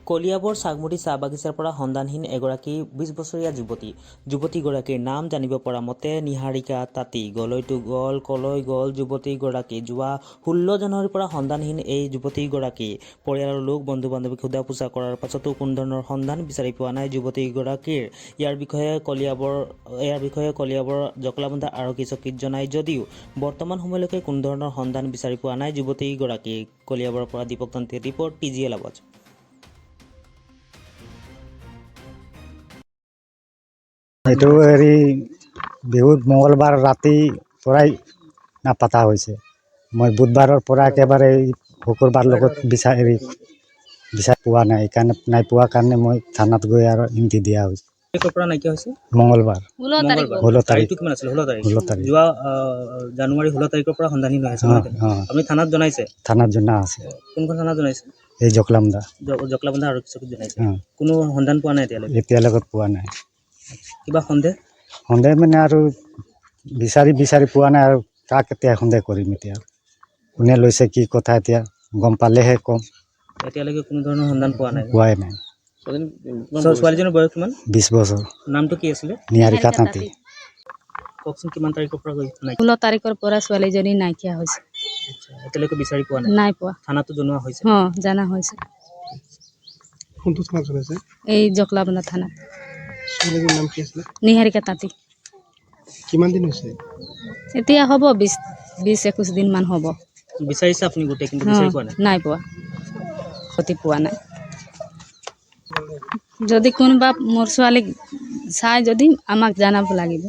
কলিয়াবৰ চাগমুৰি চাহ বাগিচাৰ পৰা সন্ধানহীন এগৰাকী ২০ বছৰীয়া যুৱতী। যুৱতীগৰাকীৰ নাম জানিব পৰা মতে নিহাৰিকা তাঁতী। গলৈতো গ'ল, কলৈ গ'ল যুৱতীগৰাকী। যোৱা ১৬ জানুৱাৰীৰ পৰা সন্ধানহীন এই যুৱতীগৰাকী। পৰিয়ালৰ লোক, বন্ধু-বান্ধৱীক সোধা পোছা কৰাৰ পাছতো কোনো ধৰণৰ সন্ধান বিচাৰি পোৱা নাই যুৱতীগৰাকীৰ। ইয়াৰ বিষয়ে কলিয়াবৰ জকলাবন্ধা আৰক্ষী চকীত জনায় যদিও বৰ্তমান সময়লৈকে কোনো ধৰণৰ সন্ধান বিচাৰি পোৱা নাই যুৱতীগৰাকী। কলিয়াবৰৰ পৰা দীপক তান্ত্ৰীৰ ৰিপৰ্ট, PGL আৱাজ। এইটো হেৰি বিহুত মঙ্গলবাৰ ৰাতি পৰাই নাপাতা হৈছে। মই বুধবাৰৰ পৰা একেবাৰে শুকুৰবাৰ লগত বিচাৰি পোৱা নাই। সেইকাৰণে নাই পোৱা কাৰণে মই থানাত গৈ আৰু ইন্তি দিয়া হৈছে। পৰা নাইকিয়া হৈছে মঙ্গলবাৰ 16 তাৰিখ। কিমান আছিল? 16 তাৰিখ। 16 তাৰিখ। যোৱা জানুৱাৰী 16 তাৰিখৰ পৰা সন্ধানহীন হৈ আছে। আপুনি থানাত জনাইছে? থানাত জনা আছে। কোনখন থানাত জনাইছে? এই জকলাবন্ধা জকলাবন্ধা আৰক্ষী চকীত জনাইছে। কোনো সন্ধান পোৱা নাই এতিয়ালৈকে পোৱা নাই। কিবা সন্দেহ মানে আৰু বিচাৰি পোৱা নাই আৰু কাক এতিয়া সন্দেহ কৰিম। এতিয়া কোনে লৈছে কি কথা এতিয়া গম পালেহে কম। এতিয়ালৈকে কোনো ধৰণৰ সন্ধান পোৱাই নাই। ছোৱালীজনীৰ বয়স কিমান? 20 বছৰ। নামটো কি আছিলে? নিহাৰিকা তাঁতী। কওকচোন কিমান তাৰিখৰ পৰা গৈ 16 তাৰিখৰ পৰা ছোৱালীজনী নাইকিয়া হৈছে। এতিয়ালৈকে বিচাৰি পোৱা নাই? নাই পোৱা। থানাতো জনোৱা হৈছে? জানা হৈছে। কোনটো থানাত জনাইছে? এই জকলাবন্ধা থানাত। ছোৱালীজনীৰ নাম কি আছিলে? নিহাৰিকা তাঁতী। কিমান দিন হৈছে? এতিয়া হ'ব 20-21 দিন মান হ'ব। বিচাৰিছে আপুনি গোটেই, কিন্তু বিচাৰি পোৱা নাই? নাই পোৱা, গতি পোৱা নাই। যদি কোনোবা মোৰ ছোৱালীক চাই যদি আমাক জনাব লাগিব।